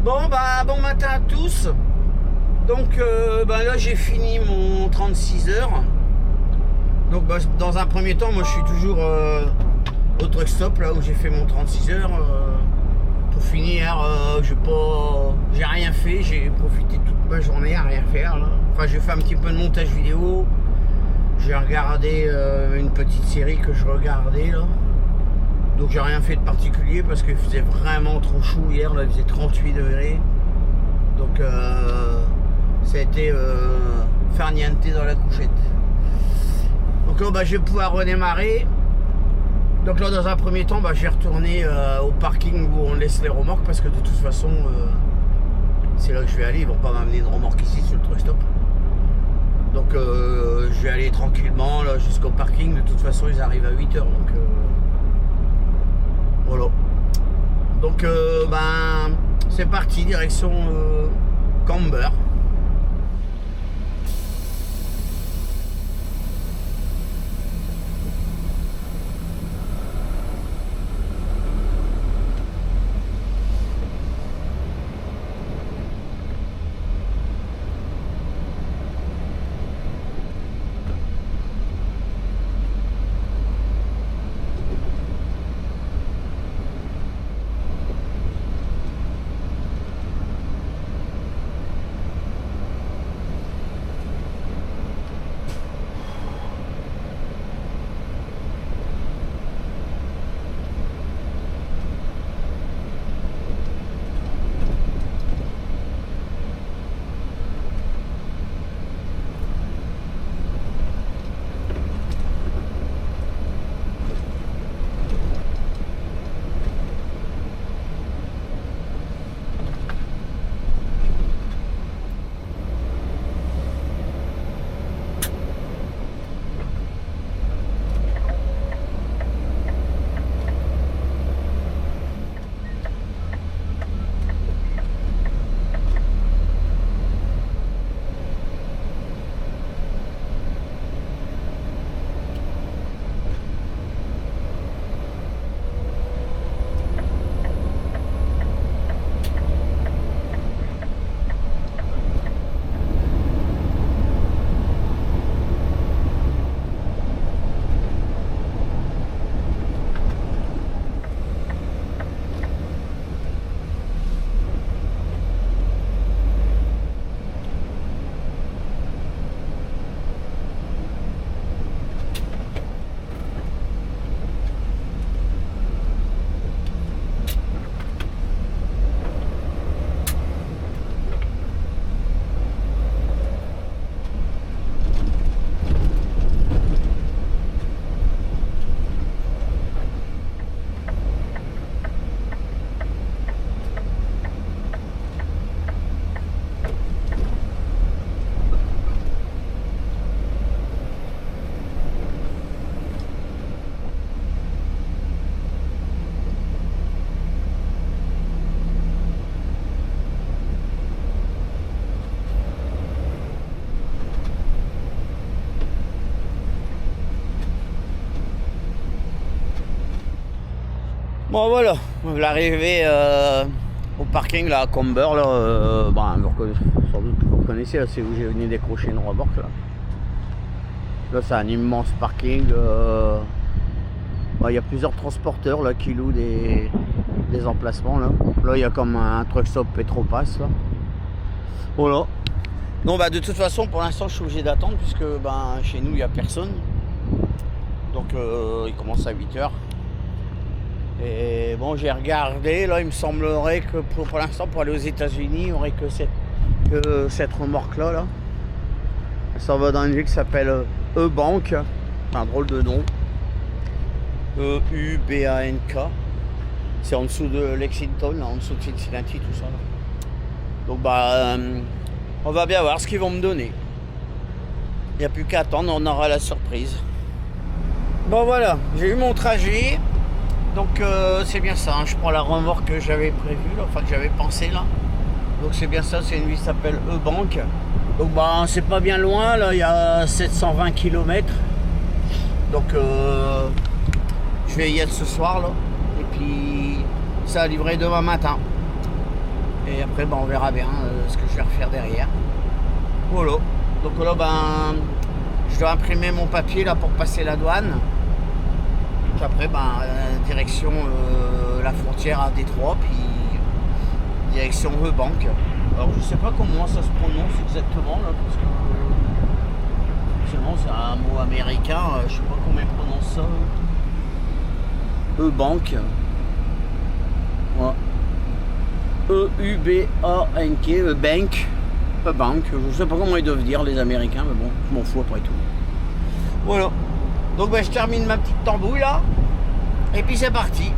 Bon bon matin à tous. Donc là j'ai fini mon 36 heures. Donc dans un premier temps, moi je suis toujours au truck stop là où j'ai fait mon 36 heures. Pour finir, j'ai rien fait, j'ai profité toute ma journée à rien faire là. Enfin j'ai fait un petit peu de montage vidéo. J'ai regardé une petite série que je regardais là. Donc j'ai rien fait de particulier parce qu'il faisait vraiment trop chaud hier, là il faisait 38 degrés. Donc ça a été farniente dans la couchette. Donc là je vais pouvoir redémarrer. Donc là dans un premier temps je vais retourner au parking où on laisse les remorques parce que de toute façon c'est là que je vais aller, ils vont pas m'amener une remorque ici sur le truck stop. Donc je vais aller tranquillement là jusqu'au parking, de toute façon ils arrivent à 8h donc voilà. Donc c'est parti, direction Camber. Bon voilà, l'arrivée au parking là à Camber là, sans doute que vous connaissez, c'est où j'ai venu décrocher une remorque là. Là c'est un immense parking, il y a plusieurs transporteurs là qui louent des emplacements là. Là il y a comme un truck stop Petropass là. Voilà. Non de toute façon pour l'instant je suis obligé d'attendre puisque chez nous il n'y a personne. Donc il commence à 8h. Et bon j'ai regardé, là il me semblerait que pour l'instant pour aller aux États-Unis il n'y aurait que cette remorque là. Ça va dans une ville qui s'appelle E-Bank, c'est un drôle de nom. E-U-B-A-N-K. C'est en dessous de Lexington, là, en dessous de Cincinnati, tout ça. Là. Donc on va bien voir ce qu'ils vont me donner. Il n'y a plus qu'à attendre, on aura la surprise. Bon voilà, j'ai eu mon trajet. Donc c'est bien ça, je prends la remorque que j'avais prévue, enfin que j'avais pensé là. Donc c'est bien ça, c'est une ville qui s'appelle E-Bank. Donc c'est pas bien loin, là il y a 720 km. Donc je vais y être ce soir là. Et puis ça a livré demain matin. Et après, on verra bien ce que je vais refaire derrière. Voilà. Donc là, je dois imprimer mon papier là pour passer la douane. Puis après, direction la frontière à Détroit, puis direction Bank. Alors je sais pas comment ça se prononce exactement là, parce que c'est un mot américain, je sais pas comment ils prononcent ça. Bank. Ouais. E-U-B-A-N-K, Bank. Bank. Je sais pas comment ils doivent dire les Américains, mais bon, je m'en fous après tout. Voilà. Donc je termine ma petite tambouille là. Et puis c'est parti.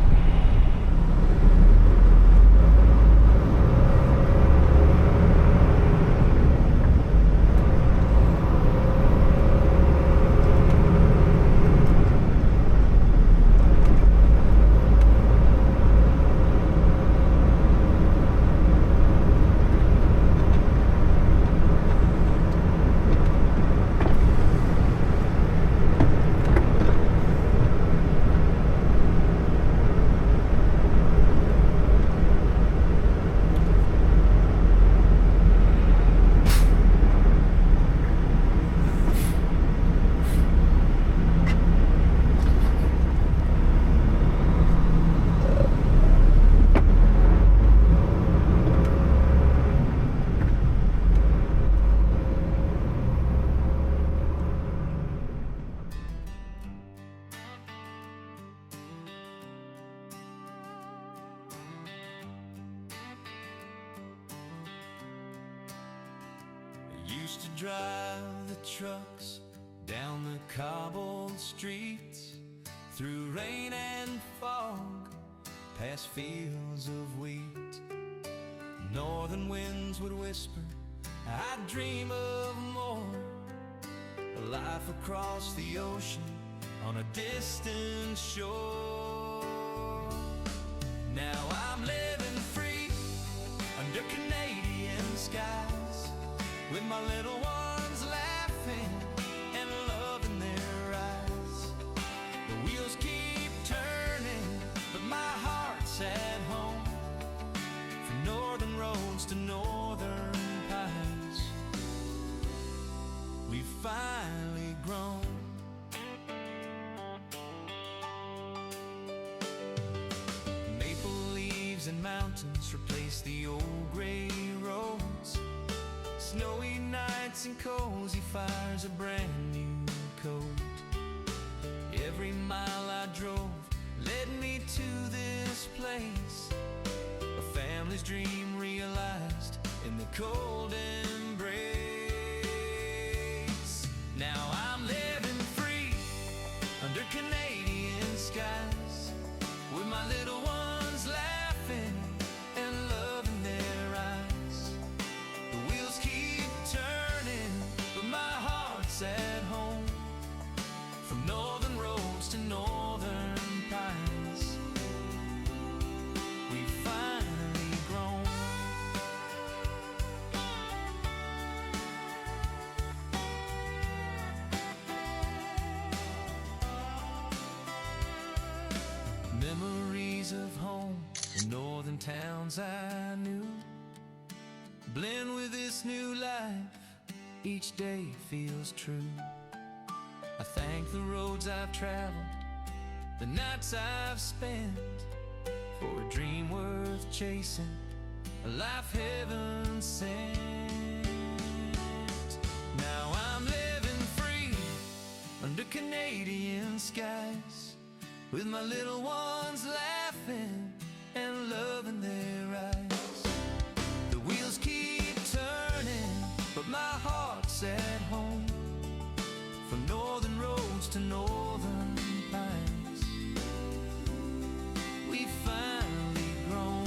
Used to drive the trucks down the cobbled streets, through rain and fog, past fields of wheat. Northern winds would whisper, I'd dream of more, a life across the ocean on a distant shore. Now I'm living free under Canadian skies, with my little ones laughing and love in their eyes. The wheels keep turning, but my heart's at home, from northern roads to northern pines. We've finally grown. Maple leaves and mountains replace the old gray roads. Snowy nights and cozy fires, a brand new coat. Every mile I drove led me to this place, a family's dream realized in the cold embrace. Now I'm living free under Canadian skies, with my little ones laughing and love in their eyes. The wheels keep turning, but my heart's at home, from northern roads to northern pines. We've finally grown. Memories of home, the northern towns I knew, blend with this new life, each day feels true. I thank the roads I've traveled, the nights I've spent, for a dream worth chasing, a life heaven sent. Now I'm living free under Canadian skies, with my little ones laughing and love in their eyes. The wheels keep turning, but my heart's at home, from northern roads to northern pines. We've finally grown.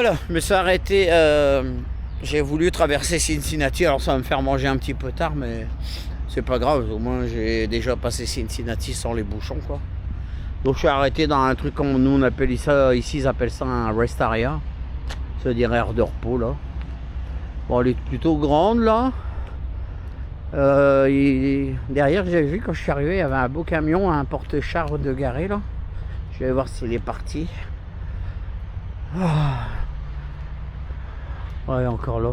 voilà, je me suis arrêté. J'ai voulu traverser Cincinnati. Alors ça va me faire manger un petit peu tard, mais c'est pas grave. Au moins j'ai déjà passé Cincinnati sans les bouchons, quoi. Donc je suis arrêté dans un truc comme nous on appelle ça ici, ils appellent ça un rest area. Ça veut dire aire de repos là. Bon, elle est plutôt grande là. Derrière, j'ai vu quand je suis arrivé, il y avait un beau camion, un porte-char de garé là. Je vais voir s'il est parti. Ah. Ouais, encore là.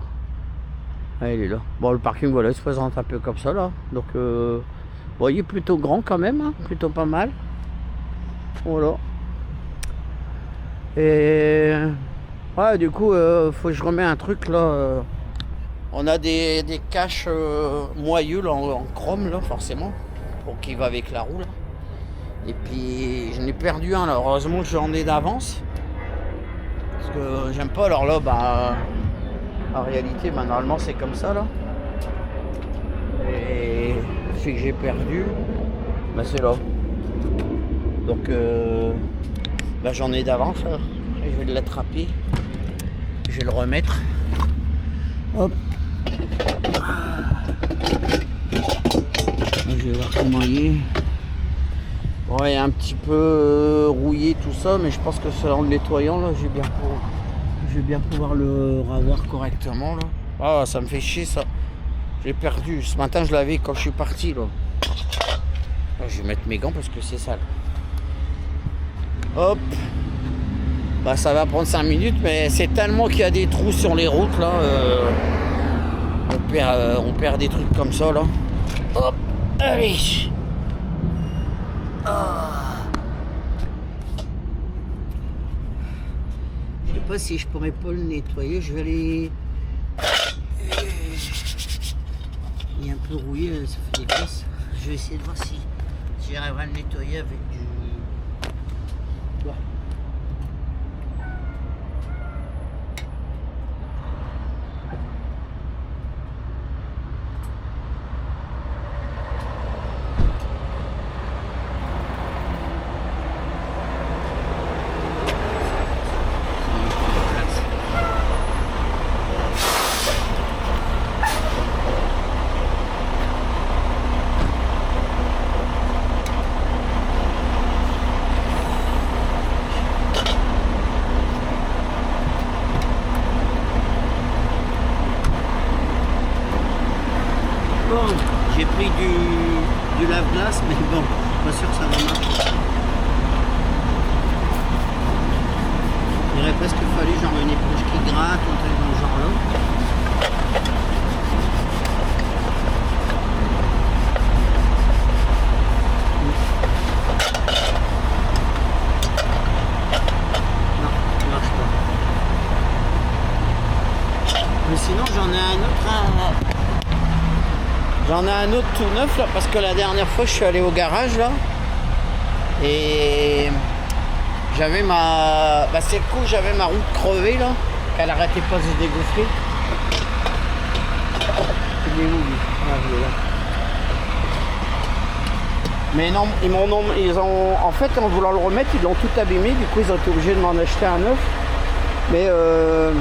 Ouais, il est là. Bon, le parking, voilà, il se présente un peu comme ça là. Donc, bon, il est plutôt grand quand même, hein, plutôt pas mal. Voilà. Et ouais, du coup, faut que je remets un truc là. On a des caches moyeules en chrome là, forcément, pour qu'il va avec la roue là. Et puis j'en ai perdu un là. Heureusement que j'en ai d'avance, parce que j'aime pas. Alors là, bah, en réalité, bah, normalement c'est comme ça là. Et celui que j'ai perdu, bah, c'est là. Donc bah, j'en ai d'avance. Je vais l'attraper. Je vais le remettre. Hop. Je vais voir comment il est. Bon, il est un petit peu rouillé tout ça, mais je pense que c'est en le nettoyant là, je vais bien pouvoir le revoir correctement là. Ah, ça me fait chier ça. J'ai perdu. Ce matin je l'avais quand je suis parti là. Là, je vais mettre mes gants parce que c'est sale. Hop. Bah ça va prendre 5 minutes, mais c'est tellement qu'il y a des trous sur les routes là. On perd des trucs comme ça là. Hop, allez. Je sais pas si je pourrais pas le nettoyer. Je vais aller. Il est un peu rouillé, ça fait des caisses. Je vais essayer de voir si j'arriverai à le nettoyer avec du. Ouais. Bon, j'ai pris du lave-glace, mais bon, je suis pas sûr que ça va marcher. Il aurait presque fallu genre une éponge qui gratte ou un truc dans le genre là. Non, ça marche pas. Mais sinon j'en ai un autre. J'en ai un autre tout neuf là, parce que la dernière fois je suis allé au garage là et j'avais ma. Bah c'est le coup, j'avais ma roue crevée là, qu'elle arrêtait pas de se dégonfler. Il est où lui? Ah, il est là. Mais non, ils ont. En fait en voulant le remettre, ils l'ont tout abîmé, du coup ils ont été obligés de m'en acheter un neuf. Mais le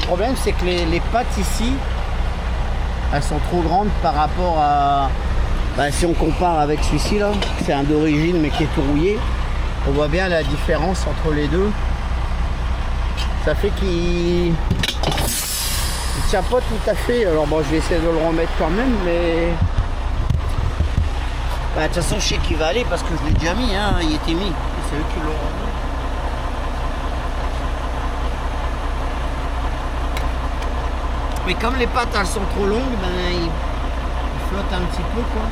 problème c'est que les pattes ici, elles sont trop grandes par rapport à. Bah, si on compare avec celui-ci là, c'est un d'origine mais qui est tout rouillé, on voit bien la différence entre les deux. Ça fait qu'il tient pas tout à fait. Alors bon, je vais essayer de le remettre quand même, mais bah, de toute façon je sais qu'il va aller parce que je l'ai déjà mis, hein. Il était mis. C'est eux qui l'ont remis. Mais comme les pattes elles sont trop longues, ben, il flotte un petit peu quoi.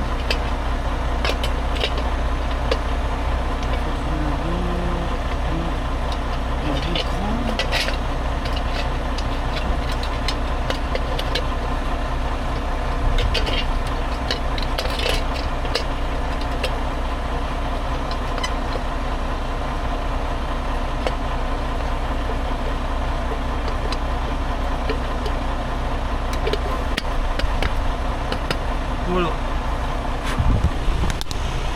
Voilà.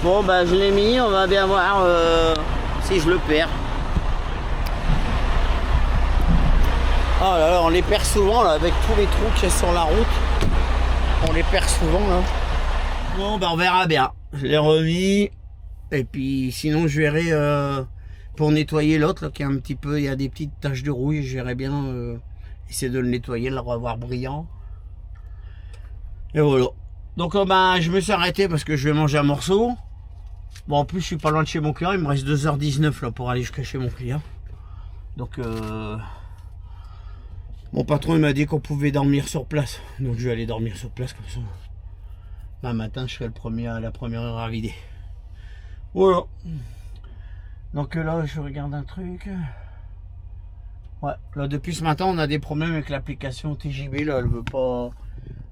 Bon bah je l'ai mis, on va bien voir si je le perds. Oh là là, on les perd souvent là, avec tous les trous qu'il y a sur la route. On les perd souvent là. Bon bah on verra bien. Je l'ai remis. Et puis sinon je verrai pour nettoyer l'autre qui est un petit peu, il y a des petites taches de rouille. Je verrai bien essayer de le nettoyer, le revoir brillant. Et voilà. Donc bah, je me suis arrêté parce que je vais manger un morceau. Bon en plus je suis pas loin de chez mon client. Il me reste 2h19 là pour aller jusqu'à chez mon client. Donc mon patron il m'a dit qu'on pouvait dormir sur place. Donc je vais aller dormir sur place comme ça. Un matin je serai le premier à la première heure à vider. Voilà. Donc là je regarde un truc. Ouais, là depuis ce matin on a des problèmes avec l'application TJB là, elle veut pas.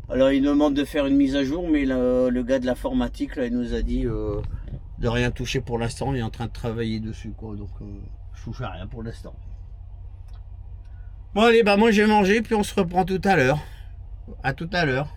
Alors il nous demande de faire une mise à jour, mais le gars de l'informatique là il nous a dit de rien toucher pour l'instant, il est en train de travailler dessus quoi, donc je touche à rien pour l'instant. Bon allez, bah moi je vais manger puis on se reprend tout à l'heure. À tout à l'heure.